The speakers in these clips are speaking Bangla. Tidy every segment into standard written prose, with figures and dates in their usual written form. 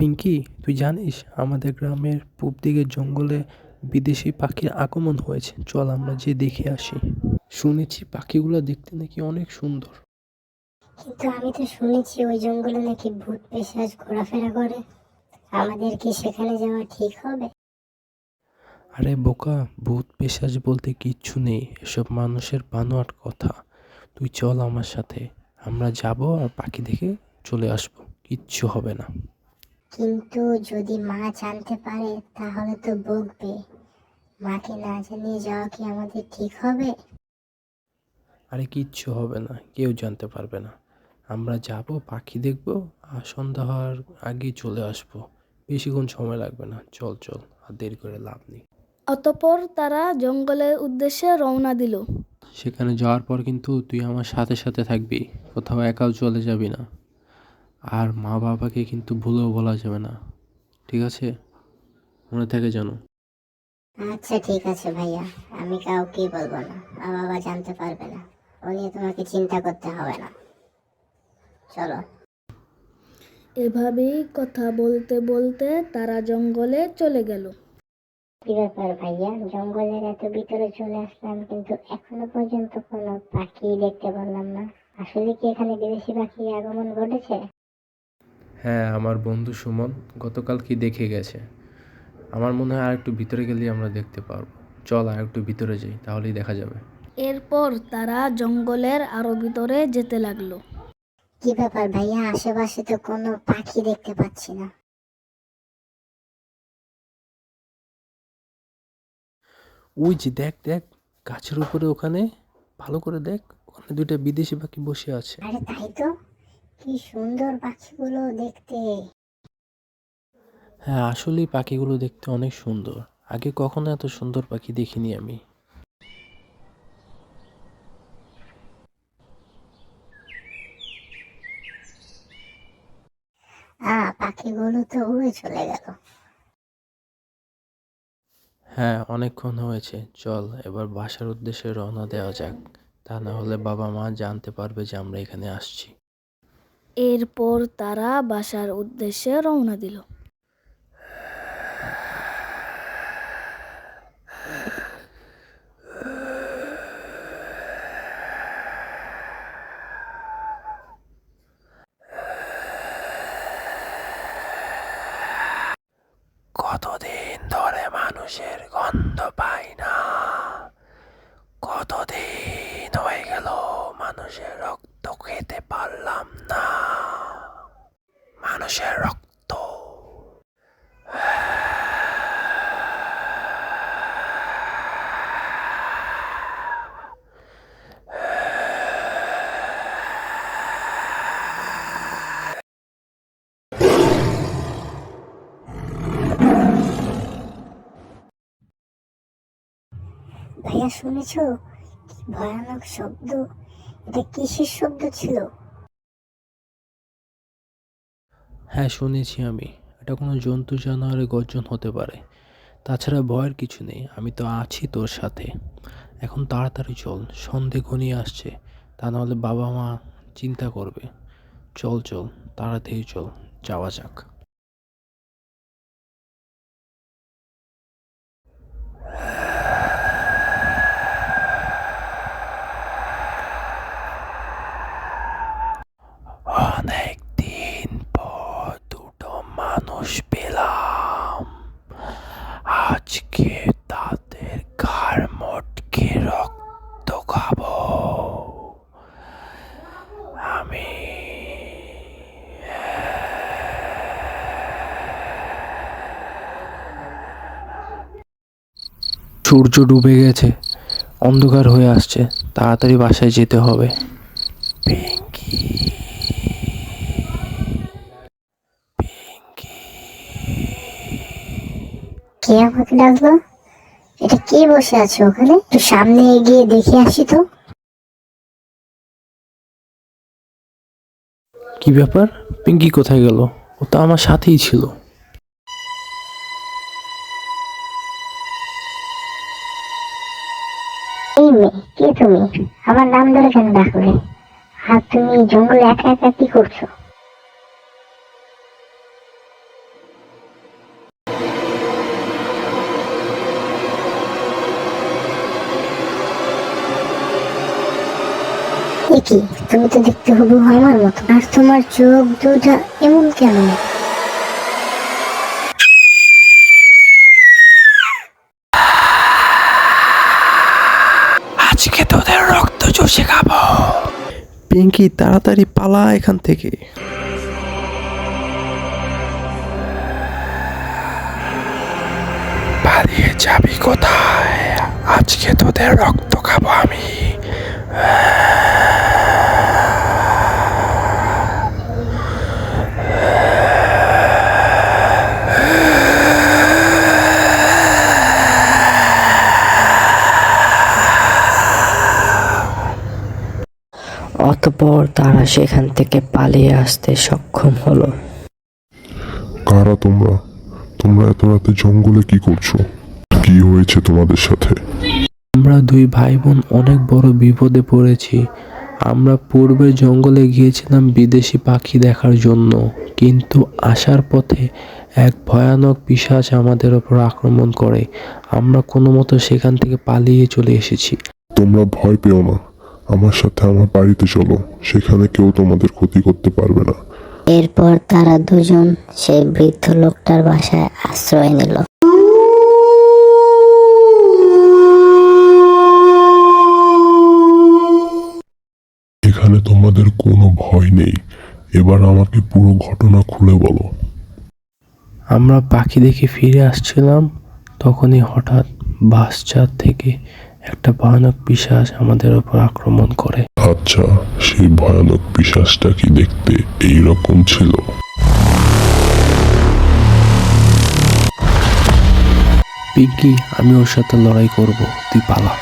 পিঙ্কি, তুই জানিস আমাদের গ্রামের পূব দিকের জঙ্গলে বিদেশি পাখির আগমন হয়েছে। চল আমরা যেয়ে দেখে আসি। শুনেছি পাখিগুলো দেখতে নাকি অনেক সুন্দর। কিন্তু আমি তো শুনেছি ওই জঙ্গলে নাকি ভূত পিশাচ ঘোরাফেরা করে। আমাদের কি সেখানে যাওয়া ঠিক হবে? আরে বোকা, ভূত পিশাচ বলতে কিচ্ছু নেই, এসব মানুষের বানোয়াট কথা। তুই চল আমার সাথে, আমরা যাব আর পাখি দেখে চলে আসবো, কিচ্ছু হবে না। কিন্তু যদি মা জানতে পারে তাহলে তো বকবে। মাকে না জানিয়ে যাওয়া কি আমাদের ঠিক হবে? আরে কিচ্ছু হবে না, কেউ জানতে পারবে না। আমরা যাব, পাখি দেখব, আর সন্ধ্যা হওয়ার আগেই চলে আসবো। বেশিক্ষণ সময় লাগবে না, চল চল, আর দেরি করে লাভ নেই। অতঃপর তারা জঙ্গলের উদ্দেশ্যে রওনা দিল। সেখানে যাওয়ার পর কিন্তু তুই আমার সাথে সাথে থাকবি, কোথাও একাও চলে যাবি না। আর মা বাবাকে কিন্তু ভুলেও বলা যাবে না, ঠিক আছে? মনে থাকে যেন। আচ্ছা ঠিক আছে ভাইয়া, আমি কাউকেই বলবো না, মা বাবা জানতে পারবে না। ও নিয়ে তোমাকে চিন্তা করতে হবে না। চলো। এভাবেই কথা বলতে বলতে তারা জঙ্গলে চলে গেল। কি ব্যাপার ভাইয়া, জঙ্গলের এত ভিতরে চলে আসলাম কিন্তু এখনো পর্যন্ত কোনো পাখি দেখতে পারলাম না। আসলে কি এখানে বিদেশি পাখি আগমন ঘটেছে? হ্যাঁ, আমার বন্ধু সুমন গতকাল কি দেখে গেছে। আমার মনে হয় আর একটু ভিতরে গেলেই আমরা দেখতে পারবো। চল আর একটু ভিতরে যাই, তাহলেই দেখা যাবে। এরপর তারা জঙ্গলের আরো ভিতরে যেতে লাগলো। কি ব্যাপার ভাইয়া, আশেপাশে তো কোনো পাখি দেখতে পাচ্ছি না। ওই যে দেখ দেখ, গাছের উপরে ওখানে, ভালো করে দেখ, ওখানে দুইটা বিদেশি পাখি বসে আছে। আরে তাই তো, কি সুন্দর পাখিগুলো দেখতে। হ্যাঁ, আসলেই পাখিগুলো দেখতে অনেক সুন্দর। আগে কখনো এত সুন্দর পাখি দেখিনি আমি। পাখিগুলো তো উড়ে চলে গেল। হ্যাঁ, অনেকক্ষণ হয়েছে, চল এবার বাসার উদ্দেশ্যে রওনা দেওয়া যাক। তা না হলে বাবা মা জানতে পারবে যে আমরা এখানে আসছি। এরপর তারা বাসার উদ্দেশ্যে রওনা দিল। কতদিন ধরে মানুষের গন্ধ পাই না, কতদিন হয়ে গেল মানুষের রক্ত খেতে পারলাম না। মানুষের রক্ত। ভাইয়া শুনেছো, কি ভয়ানক শব্দ! এটা কিসের শব্দ ছিল? হ্যাঁ শুনেছি আমি, এটা কোনো জন্তু জানোয়ারের গর্জন হতে পারে। তাছাড়া ভয়ের কিছু নেই, আমি তো আছি তোর সাথে। এখন তাড়াতাড়ি চল, সন্ধে ঘনিয়ে আসছে, তা নাহলে বাবা মা চিন্তা করবে। চল চল, তাড়াতাড়ি চল, যাওয়া যাক। অনেক দিন পর দুটো মানুষ পেলাম, আজকে তাদের ঘাড় মটকে রক্ত খাবো আমি। সূর্য ডুবে গেছে, অন্ধকার হয়ে আসছে, তাড়াতাড়ি বাসায় যেতে হবে। পিঙ্কি, পিঙ্কি। কে আমাকে ডাকলো? এটা কে বসে আছে ওখানে? একটু সামনে এগিয়ে দেখে আসি তো। কি ব্যাপার, পিঙ্কি কোথায় গেল? ও তো আমার সাথেই ছিল। এই মেয়ে, কে তুমি? আমার নাম ধরে কেন ডাকলে? আর তুমি জঙ্গলে একা একা কি করছো? কি, তুমি তো দেখতে হুবহু আমার মতো, আর তোমার চোখ দুটা এমন কেন? আজকে তোদের রক্ত চষে খাবো। পিঙ্কি, তাড়াতাড়ি পালা এখান থেকে। পালিয়ে যাবি কোথায়? আজকে তোদের রক্ত খাবো আমি। অতঃপর তারা সেখান থেকে পালিয়ে আসতে সক্ষম হলো। কারা তোমরা? তোমরা এত রাতে জঙ্গলে কি করছো? কি হয়েছে তোমাদের সাথে? আমরা দুই ভাই বোন অনেক বড় বিপদে পড়েছি। আমরা পূর্বে জঙ্গলে গিয়েছিলাম বিদেশি পাখি দেখার জন্য, কিন্তু আসার পথে এক ভয়ানক পিশাচ আমাদের ওপর আক্রমণ করে। আমরা কোনো মতো সেখান থেকে পালিয়ে চলে এসেছি। তোমরা ভয় পেও না, আমার সাথে আমার বাড়িতে চলো, সেখানে কেউ তোমাদের ক্ষতি করতে পারবে না। এরপর তারা দুজন সেই বৃদ্ধ লোকটার বাসায় আশ্রয় নিল। এখানে তোমাদের কোনো ভয় নেই। এবার আমাকে পুরো ঘটনা খুলে বলো। আমরা পাখি দেখে ফিরে আসছিলাম, তখনই হঠাৎ বাসচাঁদ থেকে একটা ভয়ানক পিশাচ আমাদের ওপর আক্রমণ করে। আচ্ছা, সেই ভয়ানক পিশাচটা কি দেখতে এইরকম ছিল? পিঙ্কি, আমি ওর সাথে লড়াই করব, তুই পালা।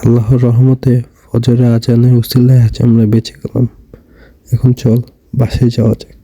আল্লাহর রহমতে ফজরের আজানের উসিলায় আজ আমরা বেঁচে গেলাম। এখন চল বাসায় যাওয়া যাক।